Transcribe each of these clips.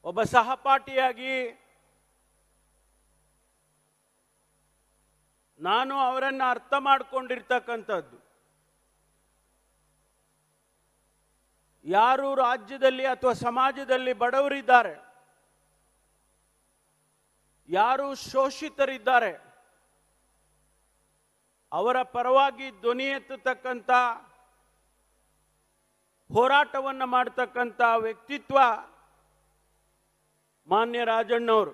ಒಬ್ಬ ಸಹಪಾಠಿಯಾಗಿ ನಾನು ಅವರನ್ನು ಅರ್ಥ ಮಾಡಿಕೊಂಡಿರ್ತಕ್ಕಂಥದ್ದು, ಯಾರು ರಾಜ್ಯದಲ್ಲಿ ಅಥವಾ ಸಮಾಜದಲ್ಲಿ ಬಡವರಿದ್ದಾರೆ, ಯಾರು ಶೋಷಿತರಿದ್ದಾರೆ, ಅವರ ಪರವಾಗಿ ಧ್ವನಿ ಎತ್ತತಕ್ಕಂಥ ಹೋರಾಟವನ್ನು ಮಾಡತಕ್ಕಂಥ ವ್ಯಕ್ತಿತ್ವ ಮಾನ್ಯ ರಾಜಣ್ಣವರು.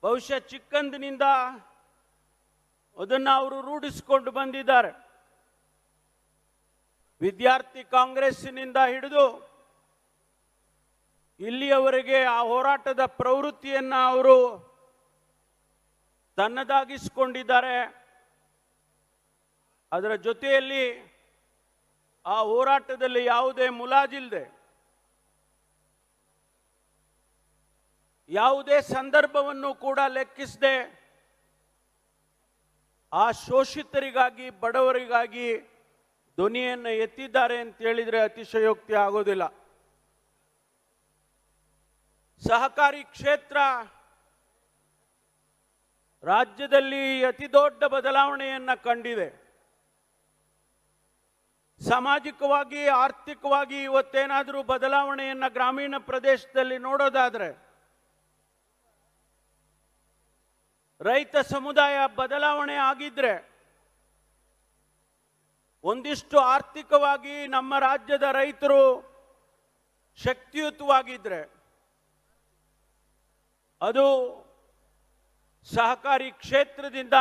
ಬಹುಶಃ ಚಿಕ್ಕಂದಿನಿಂದ ಅದನ್ನು ಅವರು ರೂಢಿಸಿಕೊಂಡು ಬಂದಿದ್ದಾರೆ. ವಿದ್ಯಾರ್ಥಿ ಕಾಂಗ್ರೆಸ್ಸಿನಿಂದ ಹಿಡಿದು ಇಲ್ಲಿಯವರೆಗೆ ಆ ಹೋರಾಟದ ಪ್ರವೃತ್ತಿಯನ್ನು ಅವರು ತನ್ನದಾಗಿಸಿಕೊಂಡಿದ್ದಾರೆ. ಅದರ ಜೊತೆಯಲ್ಲಿ ಆ ಹೋರಾಟದಲ್ಲಿ ಯಾವುದೇ ಮುಲಾಜಿಲ್ಲದೆ, ಯಾವುದೇ ಸಂದರ್ಭವನ್ನು ಕೂಡ ಲೆಕ್ಕಿಸದೆ ಆ ಶೋಷಿತರಿಗಾಗಿ, ಬಡವರಿಗಾಗಿ ಧ್ವನಿಯನ್ನು ಎತ್ತಿದ್ದಾರೆ ಅಂತ ಹೇಳಿದರೆ ಅತಿಶಯೋಕ್ತಿ ಆಗೋದಿಲ್ಲ. ಸಹಕಾರಿ ಕ್ಷೇತ್ರ ರಾಜ್ಯದಲ್ಲಿ ಅತಿ ದೊಡ್ಡ ಬದಲಾವಣೆಯನ್ನು ಕಂಡಿದೆ. ಸಾಮಾಜಿಕವಾಗಿ, ಆರ್ಥಿಕವಾಗಿ ಇವತ್ತೇನಾದರೂ ಬದಲಾವಣೆಯನ್ನು ಗ್ರಾಮೀಣ ಪ್ರದೇಶದಲ್ಲಿ ನೋಡೋದಾದ್ರೆ, ರೈತ ಸಮುದಾಯ ಬದಲಾವಣೆ ಆಗಿದ್ರೆ, ಒಂದಿಷ್ಟು ಆರ್ಥಿಕವಾಗಿ ನಮ್ಮ ರಾಜ್ಯದ ರೈತರು ಶಕ್ತಿಯುತವಾಗಿದ್ರೆ, ಅದು ಸಹಕಾರಿ ಕ್ಷೇತ್ರದಿಂದ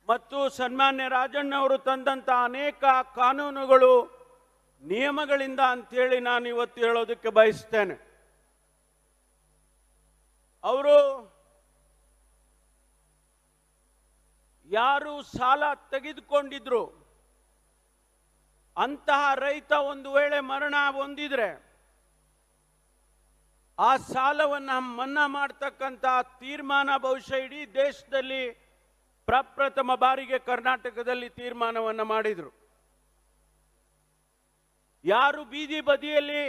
ಮತ್ತು ಸನ್ಮಾನ್ಯ ರಾಜಣ್ಣವರು ತಂದಂಥ ಅನೇಕ ಕಾನೂನುಗಳು, ನಿಯಮಗಳಿಂದ ಅಂತೇಳಿ ನಾನು ಇವತ್ತು ಹೇಳೋದಕ್ಕೆ ಬಯಸ್ತೇನೆ. ಅವರು ಯಾರು ಸಾಲ ತೆಗೆದುಕೊಂಡಿದ್ರು ಅಂತಹ ರೈತ ಒಂದು ವೇಳೆ ಮರಣ ಹೊಂದಿದ್ರೆ ಆ ಸಾಲವನ್ನು ಮನ್ನಾ ಮಾಡತಕ್ಕಂಥ ತೀರ್ಮಾನ ಬಹುಶಃ ಇಡೀ ದೇಶದಲ್ಲಿ ಪ್ರಪ್ರಥಮ ಬಾರಿಗೆ ಕರ್ನಾಟಕದಲ್ಲಿ ತೀರ್ಮಾನವನ್ನು ಮಾಡಿದರು. ಯಾರು ಬೀದಿ ಬದಿಯಲ್ಲಿ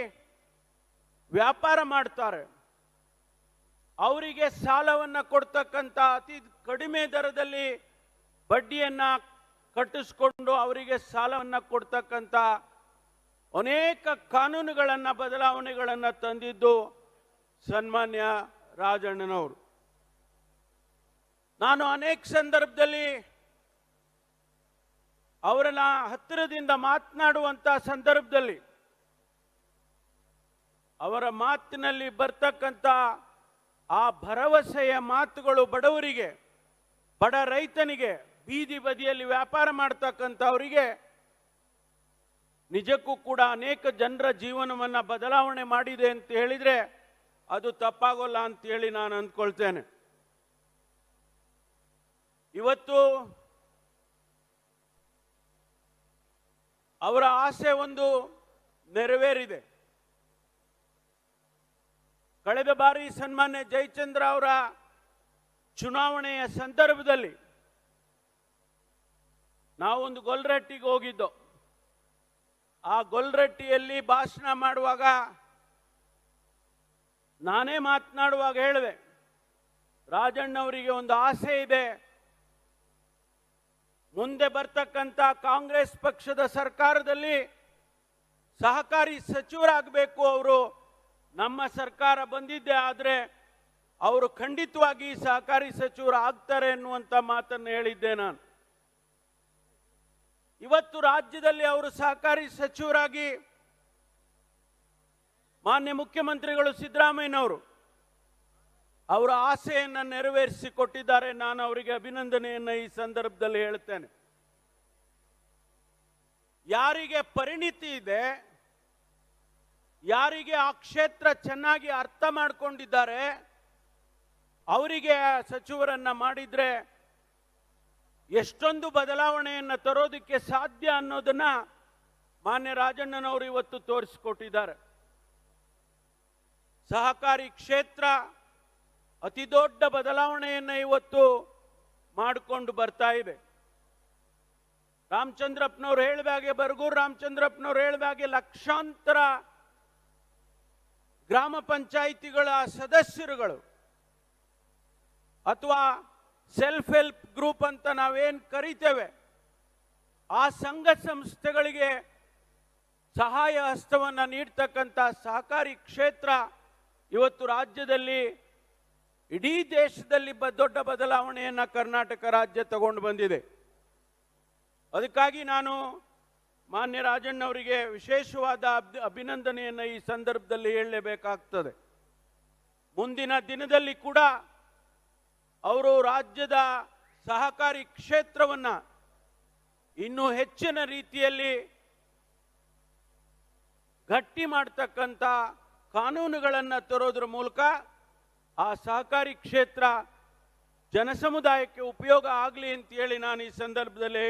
ವ್ಯಾಪಾರ ಮಾಡ್ತಾರೆ ಅವರಿಗೆ ಸಾಲವನ್ನು ಕೊಡ್ತಕ್ಕಂಥ ಅತಿ ಕಡಿಮೆ ದರದಲ್ಲಿ ಬಡ್ಡಿಯನ್ನು ಕಟ್ಟಿಸ್ಕೊಂಡು ಅವರಿಗೆ ಸಾಲವನ್ನು ಕೊಡ್ತಕ್ಕಂಥ ಅನೇಕ ಕಾನೂನುಗಳನ್ನು, ಬದಲಾವಣೆಗಳನ್ನು ತಂದಿದ್ದು ಸನ್ಮಾನ್ಯ ರಾಜಣ್ಣನವರು. ನಾನು ಅನೇಕ ಸಂದರ್ಭದಲ್ಲಿ ಅವರನ್ನ ಹತ್ತಿರದಿಂದ ಮಾತನಾಡುವಂಥ ಸಂದರ್ಭದಲ್ಲಿ ಅವರ ಮಾತಿನಲ್ಲಿ ಬರ್ತಕ್ಕಂಥ ಆ ಭರವಸೆಯ ಮಾತುಗಳು ಬಡವರಿಗೆ, ಬಡ ರೈತನಿಗೆ, ಬೀದಿ ಬದಿಯಲ್ಲಿ ವ್ಯಾಪಾರ ಮಾಡ್ತಕ್ಕಂಥವರಿಗೆ ನಿಜಕ್ಕೂ ಕೂಡ ಅನೇಕ ಜನರ ಜೀವನವನ್ನು ಬದಲಾವಣೆ ಮಾಡಿದೆ ಅಂತ ಹೇಳಿದರೆ ಅದು ತಪ್ಪಾಗೋಲ್ಲ ಅಂತೇಳಿ ನಾನು ಅಂದ್ಕೊಳ್ತೇನೆ. ಇವತ್ತು ಅವರ ಆಸೆ ಒಂದು ನೆರವೇರಿದೆ. ಕಳೆದ ಬಾರಿ ಸನ್ಮಾನ್ಯ ಜಯಚಂದ್ರ ಅವರ ಚುನಾವಣೆಯ ಸಂದರ್ಭದಲ್ಲಿ ನಾವೊಂದು ಗೊಲ್ರಟ್ಟಿಗೆ ಹೋಗಿದ್ದೋ. ಆ ಗೊಲ್ರಟ್ಟಿಯಲ್ಲಿ ಭಾಷಣ ಮಾಡುವಾಗ ನಾನೇ ಮಾತನಾಡುವಾಗ ಹೇಳಿದೆ, ರಾಜಣ್ಣವರಿಗೆ ಒಂದು ಆಸೆ ಇದೆ, ಮುಂದೆ ಬರ್ತಕ್ಕಂಥ ಕಾಂಗ್ರೆಸ್ ಪಕ್ಷದ ಸರ್ಕಾರದಲ್ಲಿ ಸಹಕಾರಿ ಸಚಿವರಾಗಬೇಕು ಅವರು. ನಮ್ಮ ಸರ್ಕಾರ ಬಂದಿದ್ದೆ ಆದರೆ ಅವರು ಖಂಡಿತವಾಗಿ ಸಹಕಾರಿ ಸಚಿವರು ಆಗ್ತಾರೆ ಎನ್ನುವಂಥ ಮಾತನ್ನು ಹೇಳಿದ್ದೆ ನಾನು. ಇವತ್ತು ರಾಜ್ಯದಲ್ಲಿ ಅವರು ಸಹಕಾರಿ ಸಚಿವರಾಗಿ ಮಾನ್ಯ ಮುಖ್ಯಮಂತ್ರಿಗಳು ಸಿದ್ದರಾಮಯ್ಯನವರು ಅವರ ಆಸೆಯನ್ನು ನೆರವೇರಿಸಿಕೊಟ್ಟಿದ್ದಾರೆ. ನಾನು ಅವರಿಗೆ ಅಭಿನಂದನೆಯನ್ನು ಈ ಸಂದರ್ಭದಲ್ಲಿ ಹೇಳ್ತೇನೆ. ಯಾರಿಗೆ ಪರಿಣಿತಿ ಇದೆ, ಯಾರಿಗೆ ಆ ಕ್ಷೇತ್ರ ಚೆನ್ನಾಗಿ ಅರ್ಥ ಮಾಡಿಕೊಂಡಿದ್ದಾರೆ, ಅವರಿಗೆ ಸಚಿವರನ್ನ ಮಾಡಿದ್ರೆ ಎಷ್ಟೊಂದು ಬದಲಾವಣೆಯನ್ನು ತರೋದಕ್ಕೆ ಸಾಧ್ಯ ಅನ್ನೋದನ್ನ ಮಾನ್ಯ ರಾಜಣ್ಣನವರು ಇವತ್ತು ತೋರಿಸಿಕೊಟ್ಟಿದ್ದಾರೆ. ಸಹಕಾರಿ ಕ್ಷೇತ್ರ ಅತಿ ದೊಡ್ಡ ಬದಲಾವಣೆಯನ್ನು ಇವತ್ತು ಮಾಡಿಕೊಂಡು ಬರ್ತಾ ಇದೆ. ರಾಮಚಂದ್ರಪ್ಪನವರು ಹೇಳಿದಾಗೆ, ಬರಗೂರು ರಾಮಚಂದ್ರಪ್ಪನವರು ಹೇಳಿದಾಗೆ ಲಕ್ಷಾಂತರ ಗ್ರಾಮ ಪಂಚಾಯಿತಿಗಳ ಸದಸ್ಯರುಗಳು ಅಥವಾ ಸೆಲ್ಫ್ ಹೆಲ್ಪ್ ಗ್ರೂಪ್ ಅಂತ ನಾವೇನು ಕರಿತೇವೆ, ಆ ಸಂಘ ಸಂಸ್ಥೆಗಳಿಗೆ ಸಹಾಯ ಹಸ್ತವನ್ನು ನೀಡ್ತಕ್ಕಂಥ ಸಹಕಾರಿ ಕ್ಷೇತ್ರ ಇವತ್ತು ರಾಜ್ಯದಲ್ಲಿ, ಇಡೀ ದೇಶದಲ್ಲಿ ದೊಡ್ಡ ಬದಲಾವಣೆಯನ್ನು ಕರ್ನಾಟಕ ರಾಜ್ಯ ತಗೊಂಡು ಬಂದಿದೆ. ಅದಕ್ಕಾಗಿ ನಾನು ಮಾನ್ಯ ರಾಜಣ್ಣವರಿಗೆ ವಿಶೇಷವಾದ ಅಭಿನಂದನೆಯನ್ನು ಈ ಸಂದರ್ಭದಲ್ಲಿ ಹೇಳಲೇಬೇಕಾಗ್ತದೆ. ಮುಂದಿನ ದಿನದಲ್ಲಿ ಕೂಡ ಅವರು ರಾಜ್ಯದ ಸಹಕಾರಿ ಕ್ಷೇತ್ರವನ್ನು ಇನ್ನೂ ಹೆಚ್ಚಿನ ರೀತಿಯಲ್ಲಿ ಗಟ್ಟಿ ಮಾಡ್ತಕ್ಕಂಥ ಕಾನೂನುಗಳನ್ನು ತರೋದ್ರ ಮೂಲಕ ಆ ಸಹಕಾರಿ ಕ್ಷೇತ್ರ ಜನಸಮುದಾಯಕ್ಕೆ ಉಪಯೋಗ ಆಗಲಿ ಅಂತೇಳಿ ನಾನು ಈ ಸಂದರ್ಭದಲ್ಲಿ